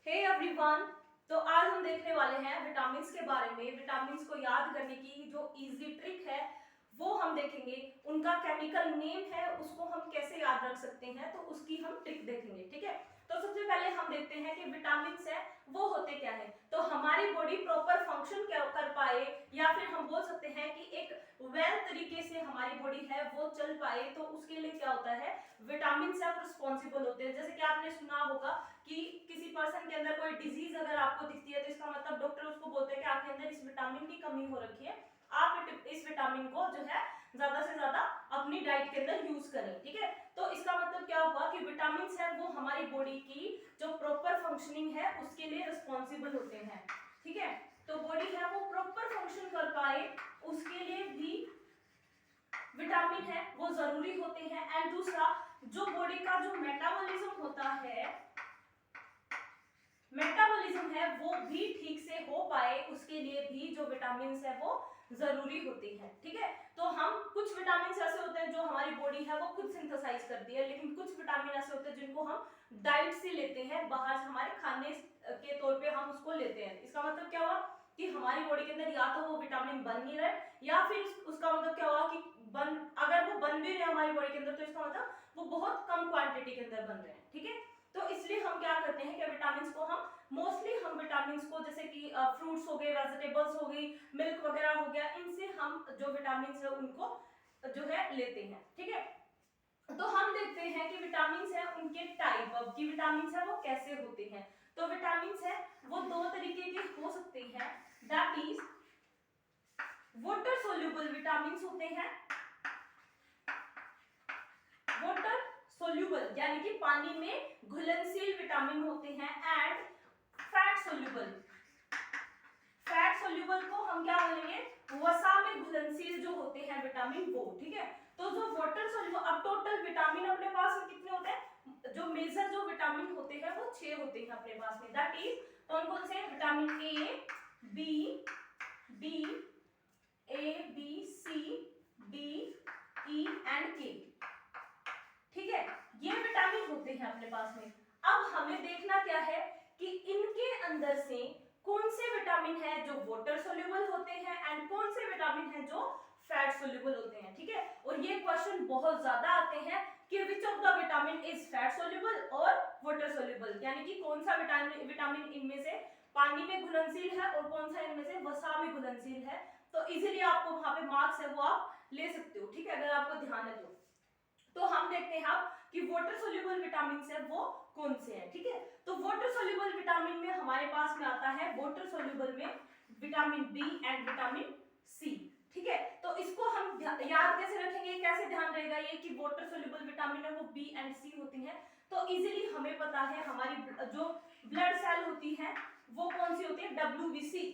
Hey everyone, तो आज हम देखने वाले हैं विटामिन के बारे में। विटामिन को याद करने की जो इजी ट्रिक है वो हम देखेंगे। उनका केमिकल नेम है, उसको हम कैसे याद रख सकते हैं, तो उसकी हम ट्रिक देखेंगे। ठीक है, तो सबसे पहले हम देखते हैं कि विटामिन है वो होते क्या है। तो हमारी बॉडी प्रॉपर फंक्शन कर पाए, या फिर हम बोल सकते हैं कि एक वेल तरीके से हमारी बॉडी है वो चल पाए, तो उसके लिए क्या होता है, विटामिन से रिस्पॉन्सिबल होते हैं। जैसे कि आपने सुना होगा कि किसी पर्सन के अंदर कोई डिजीज अगर आपको दिखती है, तो इसका मतलब डॉक्टर उसको बोलते हैं कि आपके अंदर इस विटामिन की कमी हो रखी है, आप इस विटामिन को जो है ज्यादा से ज्यादा अपनी डाइट के अंदर यूज करें। ठीक है, तो इसका मतलब क्या हुआ कि विटामिन है वो हमारी बॉडी की जो प्रॉपर फंक्शनिंग है उसके लिए रिस्पॉन्सिबल होते हैं। ठीक है, तो बॉडी है वो प्रॉपर फंक्शन कर पाए उसके लिए भी विटामिन है वो जरूरी होते हैं। एंड दूसरा, जो बॉडी का जो मेटाबॉलिज्म होता है, मेटाबॉलिज्म है वो भी ठीक से हो पाए उसके लिए भी जो विटामिन है वो जरूरी होती है। ठीक है, तो हम कुछ विटामिन ऐसे होते हैं जो हमारी बॉडी है वो खुद सिंथेसाइज करती है, लेकिन कुछ विटामिन ऐसे होते हैं जिनको हम डाइट से लेते हैं, बाहर से हमारे खाने के तौर पे हम उसको लेते हैं। इसका मतलब क्या हुआ कि हमारी बॉडी के अंदर या तो वो विटामिन बन नहीं रहे, या फिर उसका मतलब क्या हुआ कि अगर वो बन भी रहे हमारी बॉडी के अंदर, तो इसका मतलब वो बहुत कम क्वांटिटी के अंदर बन रहे हैं। ठीक है, तो इसलिए हम क्या करते हैं कि विटामिन को हम मोस्टली हम विटामिन को जैसे कि फ्रूट्स हो गए, वेजिटेबल्स हो गई, मिल्क वगैरह हो गया, इनसे हम जो विटामिन है उनको जो है लेते हैं। ठीक है, तो हम देखते हैं कि विटामिन है उनके टाइप ऑफ की विटामिन है वो कैसे होते हैं। तो विटामिन है वो दो तरीके के हो सकते हैं, that is water soluble vitamin होते हैं, वाटर सोल्यूबल यानी कि पानी में घुलनशील विटामिन होते हैं, and fat soluble, fat soluble को हम क्या बोलेंगे, वसा में घुलनशील जो होते हैं विटामिन वो। ठीक है, तो जो वाटर सोल्यूबल, अब टोटल विटामिन अपने पास में कितने होते हैं, जो मेजर जो विटामिन होते हैं वो 6 होते हैं अपने पास में, दैट इज कौन कौन से, vitamin A B C D E and K. ठीक है, ये विटामिन होते हैं अपने पास में। अब हमें देखना क्या है कि इनके अंदर से कौन से विटामिन है जो वाटर सोल्यूबल होते हैं, एंड कौन से विटामिन है जो फैट सोल्यूबल होते हैं। ठीक है, और ये क्वेश्चन बहुत ज्यादा आते हैं कि which of the vitamin is fat soluble और वाटर सोल्यूबल, यानी कि कौन सा विटामिन इनमें से पानी में घुलनशील है और कौन सा इनमें से वसा में घुलनशील है। तो इजीली आपको वहां पे मार्क्स है वो आप ले सकते हो। ठीक है, अगर आपको ध्यान है तो हम देखते हैं अब कि वाटर सोल्यूबल विटामिन है वो कौन से हैं। ठीक है, तो वाटर सोल्यूबल विटामिन में हमारे पास में आता है, वाटर सोल्यूबल में vitamin B and vitamin C. ठीक है, तो इसको हम याद कैसे रखेंगे, कैसे ध्यान रहेगा ये कि वाटर सोल्यूबल विटामिन है वो बी एंड सी होती है। तो इजीली हमें पता है हमारी जो ब्लड सेल होती है वो कौन सी होती है, WBC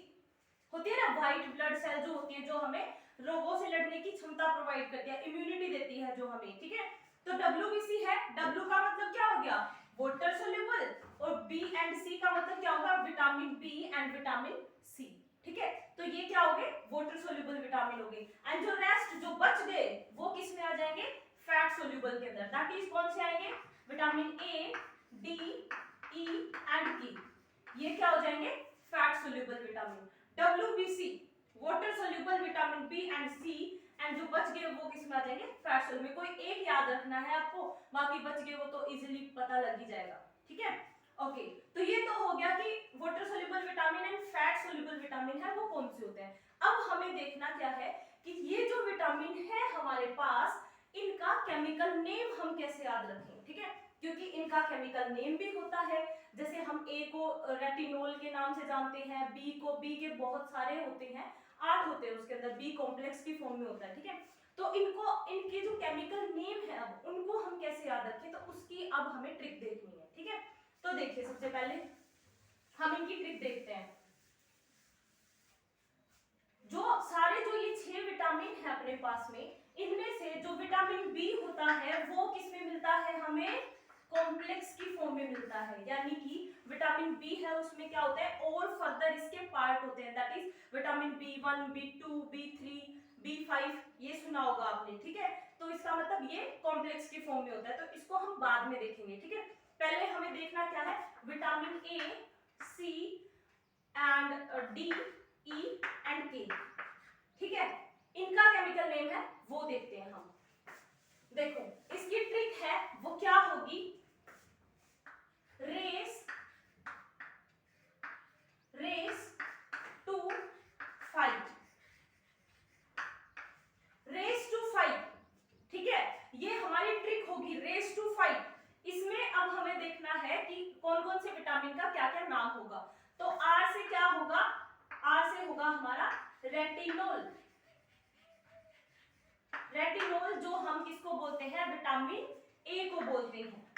होती है ना, व्हाइट ब्लड सेल जो होती है, जो हमें रोगों से लड़ने की क्षमता प्रोवाइड करती है, इम्यूनिटी देती है जो हमें। ठीक है, तो WBC है, W का मतलब क्या हो गया, वाटर सोल्यूबल, और B एंड C का मतलब क्या होगा, vitamin B and vitamin C. ठीक है, तो ये क्या हो गए, वाटर सोल्यूबल विटामिन हो गए, एंड जो रेस्ट जो बच गए वो किस में आ जाएंगे, फैट सोल्यूबल के अंदर, दैट इज कौन से आएंगे, vitamin A D E and K, ये क्या हो जाएंगे, fat soluble vitamin. WBC water soluble vitamin B and C, and जो बच गए वो किस में आ जाएंगे, फैट सोल्यूबल में। कोई एक याद रखना है आपको, बाकी बच गए वो तो इजीली पता लग ही जाएगा। ठीक है, ओके, तो ये तो हो गया कि water soluble vitamin and fat soluble vitamin है वो कौन से होते हैं। अब हमें देखना क्या है कि ये जो विटामिन है हमारे पास, इनका केमिकल नेम हम कैसे याद रखें। ठीक है, क्योंकि इनका केमिकल नेम भी होता है, जैसे हम ए को रेटिनोल के नाम से जानते हैं, बी को, बी के बहुत सारे होते हैं, 8 होते हैं उसके अंदर, बी कॉम्प्लेक्स की फॉर्म में होता है। ठीक है, तो इनको, इनके जो केमिकल नेम है अब उनको हम कैसे याद रखें, तो उसकी अब हमें ट्रिक देखनी है। ठीक है, तो देखिए सबसे पहले हम इनकी ट्रिक देखते हैं। जो सारे जो ये 6 विटामिन है अपने पास में, इनमें से जो विटामिन बी होता है वो किस में मिलता है, हमें कॉम्प्लेक्स की फॉर्म में मिलता है, यानी कि विटामिन बी है उसमें क्या होता है, और फर्दर इसके पार्ट होते हैं, that is vitamin B1 B2 B3 B5, ये सुना होगा आपने। ठीक है, तो इसका मतलब ये कॉम्प्लेक्स की फॉर्म में होता है, तो इसको हम बाद में देखेंगे। ठीक है, पहले हमें देखना क्या है, vitamin A C and D, E and K। ठीक है, इनका केमिकल नेम है वो देखते हैं हम। देखो इसकी ट्रिक है वो क्या होगी, race to fight, race to fight. ठीक है, ये हमारी ट्रिक होगी रेस टू फाइट। इसमें अब हमें देखना है कि कौन कौन से विटामिन का क्या क्या नाम होगा। तो आर से क्या होगा, आर से होगा हमारा रेटिनोल। रेटिनोल जो हम किसको बोलते हैं, विटामिन ए को बोलते हैं।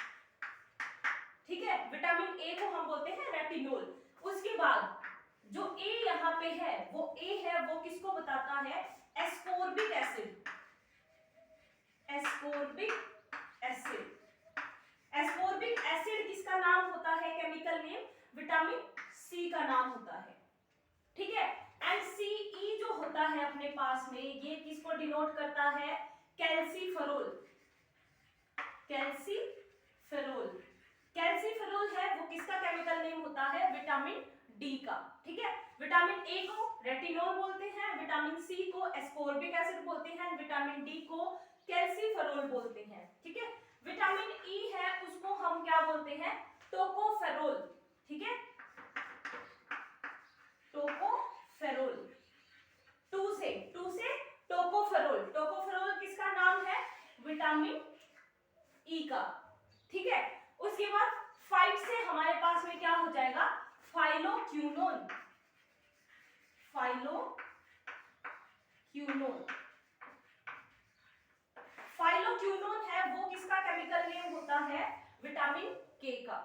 ठीक है, विटामिन ए को हम बोलते हैं रेटिनोल। उसके बाद जो ए यहाँ पे है वो ए है वो किसको बताता है, ascorbic acid. Ascorbic acid, ascorbic acid किसका नाम होता है, केमिकल नेम विटामिन सी का नाम होता है। ठीक है, एंड सीई जो होता है अपने पास में, ये किसको डिनोट करता है, कैल्सीफेरोल। कैल्सीफेरोल, कैल्सीफेरोल है वो किसका केमिकल नेम होता है, विटामिन डी का। ठीक है, विटामिन ए को रेटिनोल बोलते हैं, विटामिन सी को एस्कोर्बिक एसिड बोलते हैं, विटामिन डी को कैल्सीफेरोल बोलते हैं। ठीक है, विटामिन ई है उसको हम क्या बोलते हैं, टोकोफेरोल। ठीक है, टोकोफेरोल, टू से टोकोफेरोल। टोकोफेरोल किसका नाम है, विटामिन ई का। ठीक है, उसके बाद 5 से हमारे पास में क्या हो जाएगा, फाइलोक्यूनोन। फाइलोक्यूनोन है वो किसका केमिकल नेम होता है, विटामिन के का।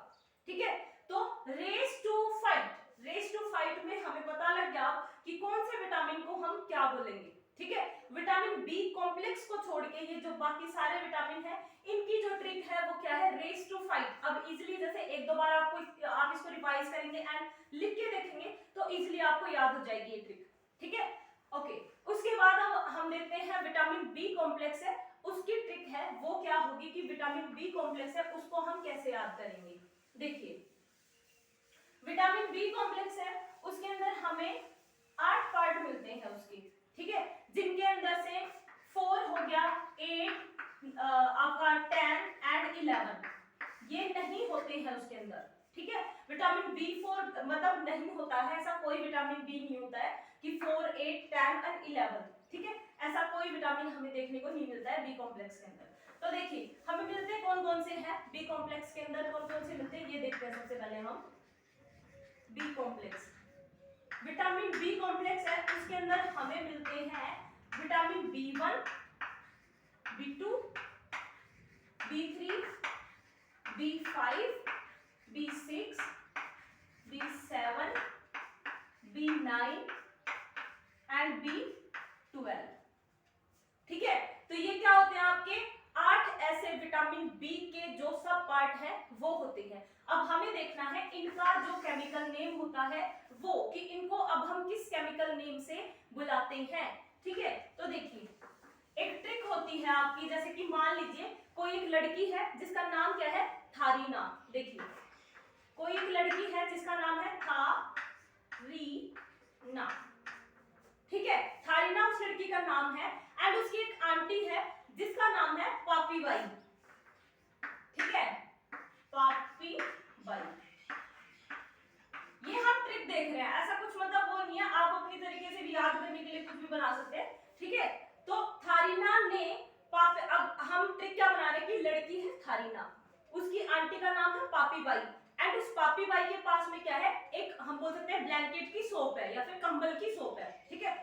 ठीक है, तो रेस टू फाइट में हमें पता लग गया कि कौन से विटामिन को हम क्या बोलेंगे। ठीक है, विटामिन बी कॉम्प्लेक्स को छोड़ के ये जो बाकी सारे विटामिन है इनकी जो ट्रिक है वो क्या है, रेस टू फाइट। अब इजीली जैसे एक दो बार आप इसको रिवाइज करेंगे एंड लिख के देखेंगे तो इजीली आपको याद हो जाएगी ये ट्रिक। ठीक है, ओके। उसके बाद अब हम देखते हैं विटामिन बी कॉम्प्लेक्स है, उसकी ट्रिक है वो क्या होगी कि विटामिन बी कॉम्प्लेक्स है उसको हम कैसे याद करेंगे। देखिए विटामिन बी कॉम्प्लेक्स है उसके अंदर हमें 8 पार्ट मिलते हैं उसके। ठीक है, जिनके अंदर से 4 हो गया, 8 आपका 10 एंड 11 ये नहीं होते हैं उसके अंदर। ठीक है, विटामिन B4 मतलब नहीं होता है, ऐसा कोई विटामिन बी नहीं होता है कि 4, 8, 10 एंड 11। ठीक है, ऐसा कोई विटामिन हमें देखने को नहीं मिलता है बी कॉम्प्लेक्स के अंदर। तो देखिए हमें मिलते हैं कौन कौन से हैं बी कॉम्प्लेक्स के अंदर, कौन कौन से मिलते हैं ये देखते हैं। सबसे पहले हम B complex, vitamin B complex है उसके अंदर हमें मिलते हैं vitamin B1, B2, B3, B5, B6, B7, B9 and B12। ठीक है, तो ये क्या होते हैं आपके 8 ऐसे विटामिन बी के जो सब पार्ट है वो होते हैं। अब हमें देखना है इनका जो केमिकल नेम होता है वो, कि इनको अब हम किस केमिकल नेम से बुलाते हैं। ठीक है, तो देखिए एक ट्रिक होती है आपकी, जैसे कि मान लीजिए कोई एक लड़की है जिसका नाम क्या है, थारीना। देखिए कोई एक लड़की है जिसका नाम है थारीना। ठीक है, थारीना उस लड़की का नाम है एंड उसकी एक आंटी है जिसका नाम है पापीबाई। ठीक है, पापीबाई। ये हम ट्रिक देख रहे हैं, ऐसा कुछ मतलब वो नहीं है, आप अपनी तरीके से भी याद करने के लिए कुछ भी बना सकते हैं। ठीक है, तो थारीना ने अब हम ट्रिक क्या बना रहे हैं कि लड़की है थारीना, उसकी आंटी का नाम है पापीबाई एंड उस पापीबाई के पास में क्या है, एक हम बोल सकते हैं ब्लैंकेट की सोप है या फिर कंबल की सोप है। ठीक है,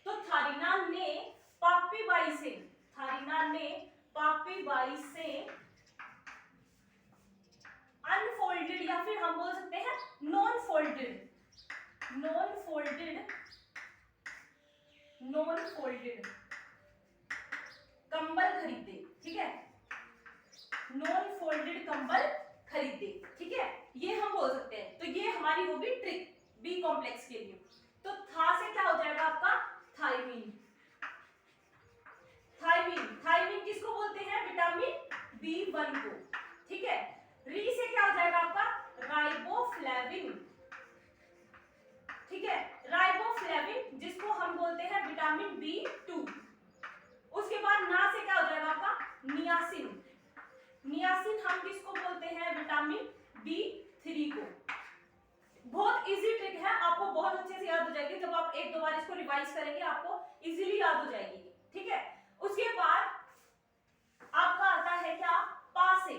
तो थारीना ने पापीबाई से अनफोल्डेड या फिर हम बोल सकते हैं नॉन फोल्डेड कंबल खरीदे। ठीक है, नॉन फोल्डेड कंबल खरीदे। ठीक है, ये हम बोल सकते हैं। तो ये हमारी होगी ट्रिक बी कॉम्प्लेक्स के लिए। तो था से क्या हो जाएगा आपका थायमीन। थायमीन किसको बोलते हैं, विटामिन B1 को। ठीक है, री से क्या हो जाएगा आपका राइबोफ्लेविन। B3 को। बहुत इजी ट्रिक है, आपको बहुत अच्छे से याद हो जाएगी। जब आप एक दो बार इसको रिवाइज करेंगे आपको इजीली याद हो जाएगी। ठीक है, उसके बाद आपका आता है क्या, पा से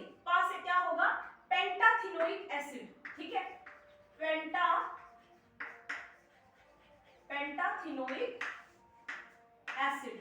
क्या होगा, पेंटाथिनोइक एसिड। ठीक है, पेंटाथिनोइक एसिड।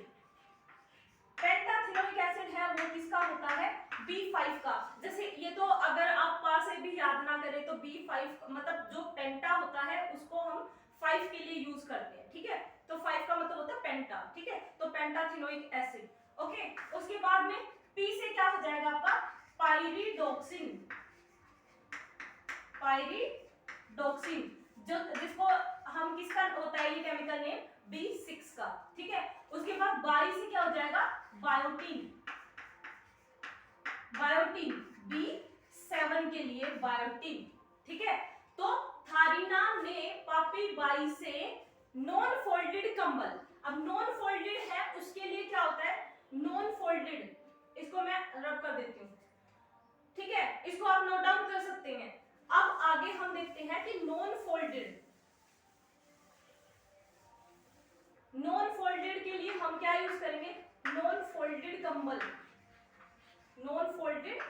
पेंटाथिनोइक एसिड है वो किसका होता है, B5 का। जैसे ये तो अगर आप पा से भी याद ना करें तो B5 मतलब जो पेंटा होता है उसको हम 5 के लिए यूज करते हैं। ठीक है, तो 5 का मतलब होता है पेंटा। ठीक है, तो पेंटाथिनोइक एसिड। ओके, उसके बाद में P से क्या हो जाएगा आपका, पाइरिडॉक्सिन। पाइरिडॉक्सिन जो जिसको हम किसका होता है ये केमिकल नेम, B6 का। ठीक है, उसके बाद बाई से क्या हो जाएगा, बायोटीन। बायोटीन B7 के लिए बायोटीन। ठीक है, तो थारिना ने पापी बाई से नॉन फोल्डेड कंबल। अब नॉन फोल्डेड है उसके लिए क्या होता है, नॉन फोल्डेड, इसको मैं रब कर देती हूँ। ठीक है, इसको आप नोट डाउन कर सकते हैं। अब आगे हम देखते हैं कि नॉन फोल्डेड, नॉन फोल्डेड के लिए हम क्या यूज करेंगे, नॉन फोल्डेड कंबल। नॉन फोल्डेड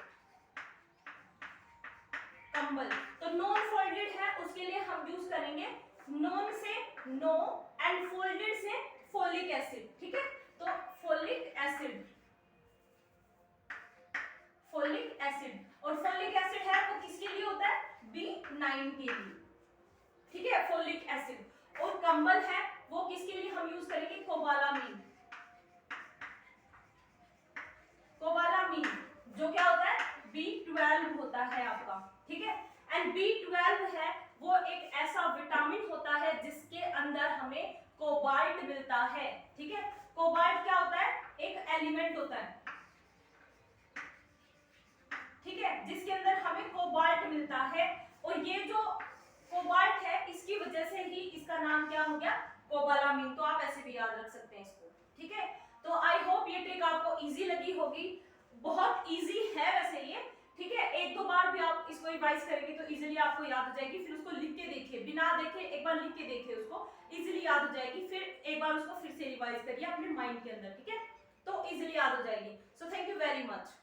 कंबल, तो नॉन फोल्डेड है उसके लिए हम यूज करेंगे नॉन से नो एंड फोल्डेड से फोलिक एसिड। ठीक है, तो फोलिक एसिड, फोलिक एसिड, और फोलिक एसिड है वो किसके लिए होता है, B9 के लिए। ठीक है, फोलिक एसिड। और कंबल है वो किसके लिए हम यूज करेंगे, कोबालामीन। कोबालामीन जो क्या होता है, B12 होता है आपका। ठीक है, एंड B12 है वो एक ऐसा विटामिन होता है जिसके अंदर हमें कोबाल्ट मिलता है। ठीक है, कोबाल्ट क्या होता है, एक एलिमेंट होता है। ठीक है, जिसके अंदर हमें कोबाल्ट मिलता है, और ये जो कोबाल्ट है इसकी वजह से ही इसका नाम क्या हो गया, कोबालामीन। तो आप ऐसे भी याद रख सकते हैं इसको। ठीक है, तो आई होप ये ट्रिक आपको इजी लगी होगी। बहुत इजी है वैसे ये। ठीक है, एक दो बार भी आप इसको रिवाइज करेंगे तो इजीली आपको याद हो जाएगी। फिर उसको लिख के देखिए, बिना देखे एक बार लिख के देखिए, उसको इजीली याद हो जाएगी। फिर एक बार उसको फिर से रिवाइज करिए अपने माइंड के अंदर। ठीक है, तो इजीली याद हो जाएगी। So thank you very much.